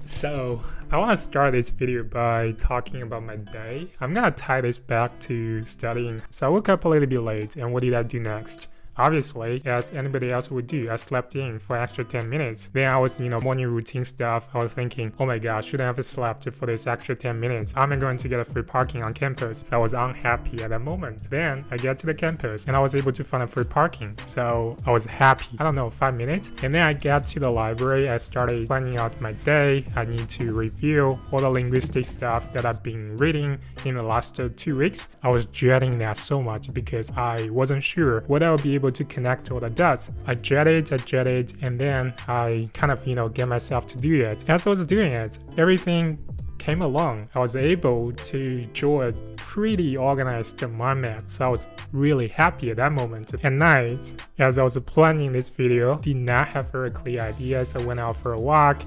So I want to start this video by talking about my day. I'm gonna tie this back to studying. So I woke up a little bit late, and what did I do next? Obviously, as anybody else would do, I slept in for extra 10 minutes. Then I was, morning routine stuff. I was thinking, oh my god, should I have slept for this extra 10 minutes? How am I going to get a free parking on campus? So I was unhappy at that moment. Then I get to the campus and I was able to find a free parking. So I was happy. I don't know, 5 minutes. And then I get to the library. I started planning out my day. I need to review all the linguistic stuff that I've been reading in the last 2 weeks. I was dreading that so much because I wasn't sure whether I would be able to connect all the dots. I jetted, and then I kind of, get myself to do it. As I was doing it, everything came along. I was able to draw a pretty organized mind map, so I was really happy at that moment. At night, as I was planning this video, did not have a very clear idea, so I went out for a walk.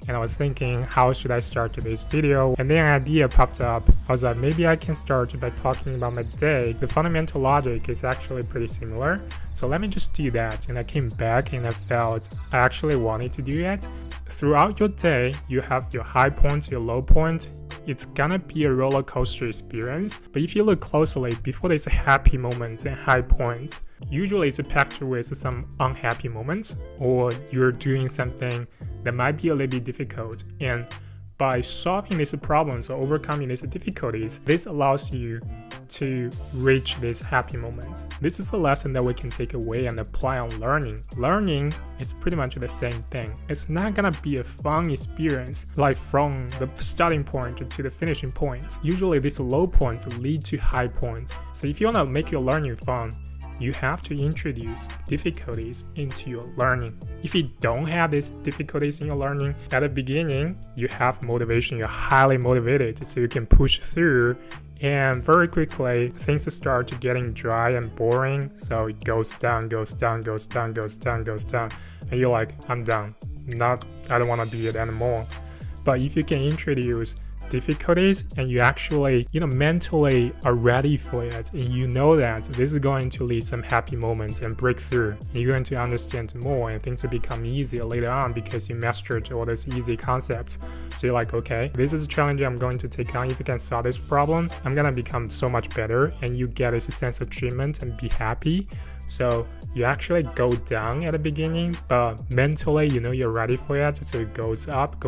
And I was thinking, how should I start today's video? And then an idea popped up. I was like, maybe I can start by talking about my day. The fundamental logic is actually pretty similar. So let me just do that. And I came back and I felt I actually wanted to do it. Throughout your day, you have your high points, your low points. It's gonna be a roller coaster experience. But if you look closely, before there's happy moments and high points, usually it's packed with some unhappy moments, or you're doing something that might be a little bit difficult. And by solving these problems or overcoming these difficulties, this allows you to reach these happy moments. This is a lesson that we can take away and apply on learning. Learning is pretty much the same thing. It's not gonna be a fun experience like from the starting point to the finishing point. Usually these low points lead to high points. So if you wanna make your learning fun, you have to introduce difficulties into your learning. If you don't have these difficulties in your learning, at the beginning, you have motivation, you're highly motivated, so you can push through, and very quickly, things start getting dry and boring, so it goes down, and you're like, I'm done. I don't want to do it anymore. But if you can introduce difficulties and you actually mentally are ready for it, and you know that this is going to lead some happy moments and breakthrough, and you're going to understand more and things will become easier later on because you mastered all these easy concepts. So you're like, okay, this is a challenge I'm going to take on. If you can solve this problem, I'm gonna become so much better, and you get this sense of achievement and be happy. So you actually go down at the beginning, but mentally, you're ready for it. So it goes up,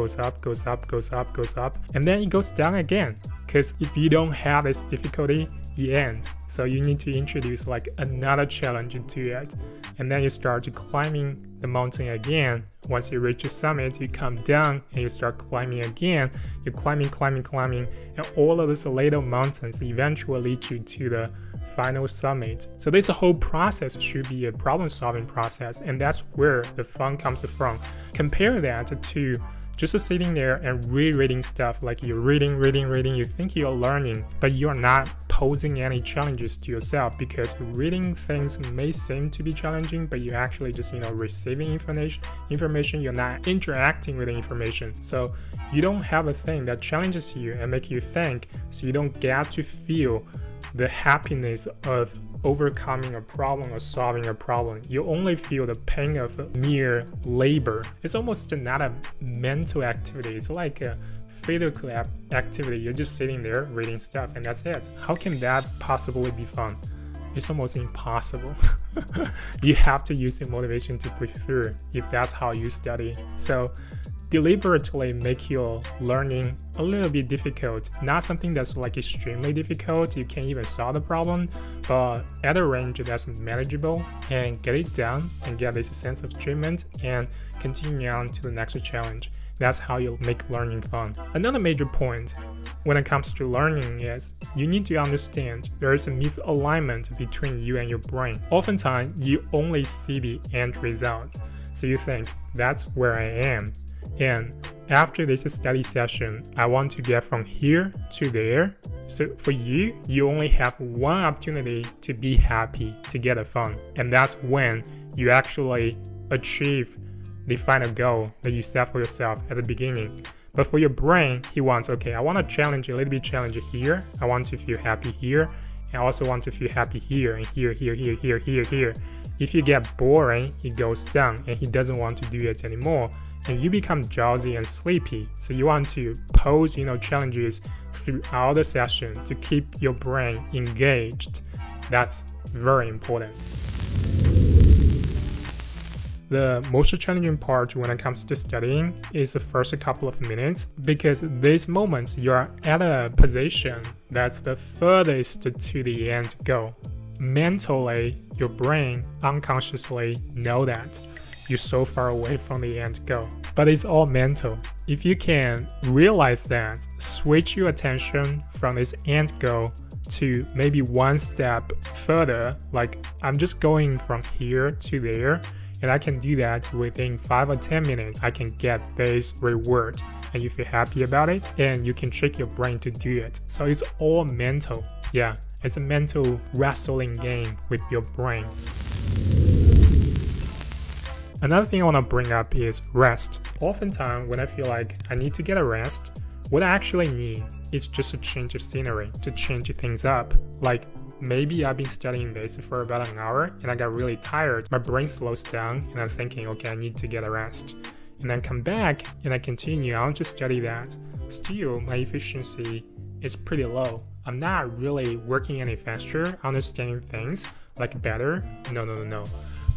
and then it goes down again. Because if you don't have this difficulty, it ends. So you need to introduce like another challenge into it. And then you start climbing the mountain again. Once you reach the summit, you come down and you start climbing again. You're climbing, and all of these little mountains eventually lead you to the final summit. So this whole process should be a problem-solving process, and that's where the fun comes from. Compare that to just sitting there and rereading stuff, like you're reading, you think you're learning, but you're not posing any challenges to yourself, because reading things may seem to be challenging, but you're actually just receiving information, you're not interacting with the information. So you don't have a thing that challenges you and make you think, so you don't get to feel the happiness of overcoming a problem or solving a problem. You only feel the pain of mere labor. It's almost not a mental activity, it's like a physical activity. You're just sitting there reading stuff and that's it. How can that possibly be fun? It's almost impossible. You have to use your motivation to push through if that's how you study. So deliberately make your learning a little bit difficult, not something that's like extremely difficult, you can't even solve the problem, but at a range that's manageable, and get it done and get this sense of achievement and continue on to the next challenge. That's how you'll make learning fun. Another major point when it comes to learning is you need to understand there is a misalignment between you and your brain. Oftentimes, you only see the end result, so you think that's where I am. And after this study session, I want to get from here to there. So for you, you only have one opportunity to be happy, to get a fun. And that's when you actually achieve the final goal that you set for yourself at the beginning. But for your brain, he wants, okay, I want to challenge a little bit challenge here. I want to feel happy here. I also want to feel happy here and here. If you get boring, it goes down and he doesn't want to do it anymore. and you become drowsy and sleepy. So you want to pose, challenges throughout the session to keep your brain engaged. That's very important. The most challenging part when it comes to studying is the first couple of minutes, because these moments you are at a position that's the furthest to the end goal. Mentally, your brain unconsciously know that you're so far away from the end goal, but it's all mental. If you can realize that, switch your attention from this end goal to maybe one step further, like I'm just going from here to there, and I can do that within 5 or 10 minutes. I can get this reward, and you feel happy about it, and you can trick your brain to do it. So it's all mental. Yeah, it's a mental wrestling game with your brain. Another thing I want to bring up is rest. Oftentimes, when I feel like I need to get a rest, what I actually need is just a change of scenery, to change things up. Like, maybe I've been studying this for about an hour and I got really tired. My brain slows down and I'm thinking, okay, I need to get a rest. And then come back and I continue on to study that. Still, my efficiency is pretty low. I'm not really working any faster, understanding things like better. No.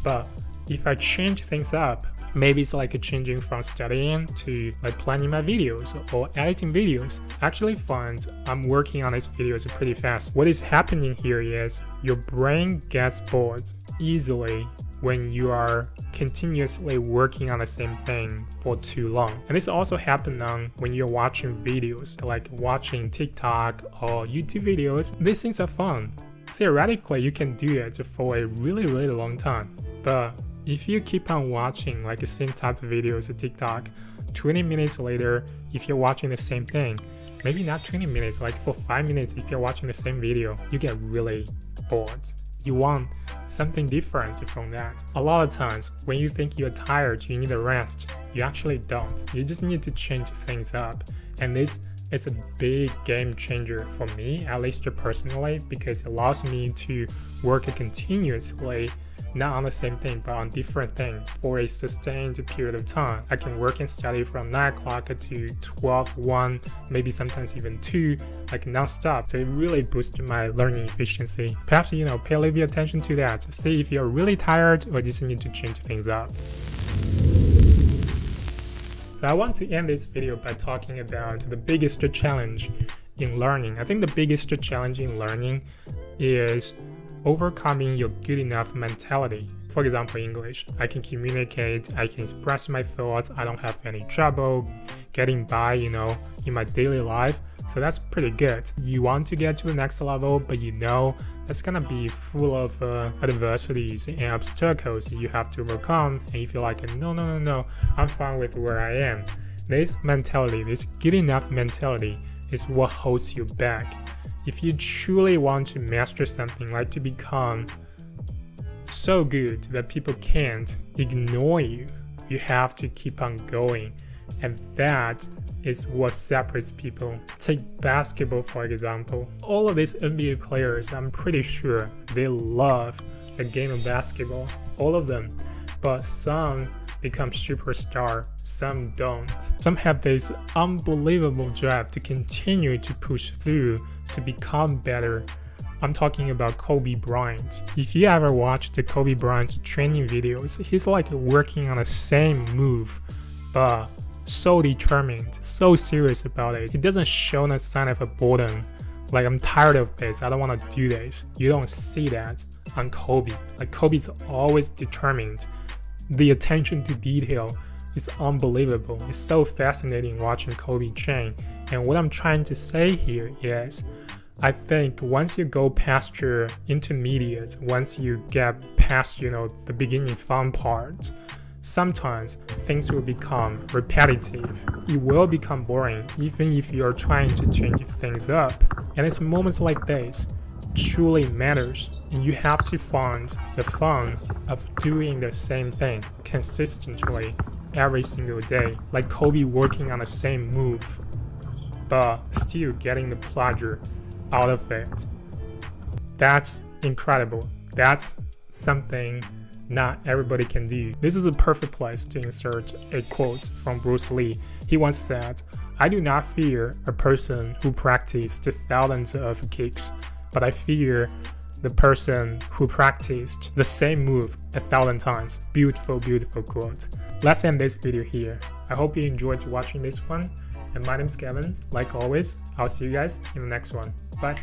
But if I change things up, maybe it's like changing from studying to like planning my videos or editing videos. I actually find I'm working on these videos pretty fast. What is happening here is your brain gets bored easily when you are continuously working on the same thing for too long. And this also happens when you're watching videos, like watching TikTok or YouTube videos. These things are fun. Theoretically, you can do it for a really long time. But if you keep on watching like the same type of videos at TikTok, 20 minutes later, if you're watching the same thing, maybe not 20 minutes, like for 5 minutes, if you're watching the same video, you get really bored. You want something different from that. A lot of times, when you think you're tired, you need a rest, you actually don't. You just need to change things up. And this is a big game changer for me, at least personally, because it allows me to work continuously, not on the same thing, but on different things for a sustained period of time. I can work and study from 9 o'clock to 12, 1, maybe sometimes even 2, like non-stop. So it really boosts my learning efficiency. Perhaps, pay a little bit attention to that. See if you're really tired or just need to change things up. So I want to end this video by talking about the biggest challenge in learning. I think the biggest challenge in learning is overcoming your good enough mentality. For example, English. I can communicate, I can express my thoughts, I don't have any trouble getting by, in my daily life. So that's pretty good. You want to get to the next level, but that's gonna be full of adversities and obstacles you have to overcome, and you feel like, no, I'm fine with where I am. This mentality, this good enough mentality, is what holds you back. If you truly want to master something, like to become so good that people can't ignore you, you have to keep on going. And that is what separates people. Take basketball, for example. All of these NBA players, I'm pretty sure they love the game of basketball. All of them. But some become superstar, some don't. Some have this unbelievable drive to continue to push through, to become better. I'm talking about Kobe Bryant. If you ever watched the Kobe Bryant training videos, he's like working on the same move, but so determined, so serious about it. He doesn't show no sign of a boredom. Like, I'm tired of this, I don't want to do this. You don't see that on Kobe. Like, Kobe's always determined. The attention to detail is unbelievable. It's so fascinating watching Kobe train. And what I'm trying to say here is, I think once you go past your intermediates, once you get past, the beginning fun part, sometimes things will become repetitive. It will become boring, even if you're trying to change things up. And it's moments like this truly matters, and you have to find the fun of doing the same thing consistently every single day, like Kobe working on the same move, but still getting the pleasure out of it. That's incredible. That's something not everybody can do. This is a perfect place to insert a quote from Bruce Lee. He once said, "I do not fear a person who practiced thousands of kicks, but I fear the person who practiced the same move 1,000 times." Beautiful, beautiful quote. Let's end this video here. I hope you enjoyed watching this one. And my name's Kevin. Like always, I'll see you guys in the next one. Bye.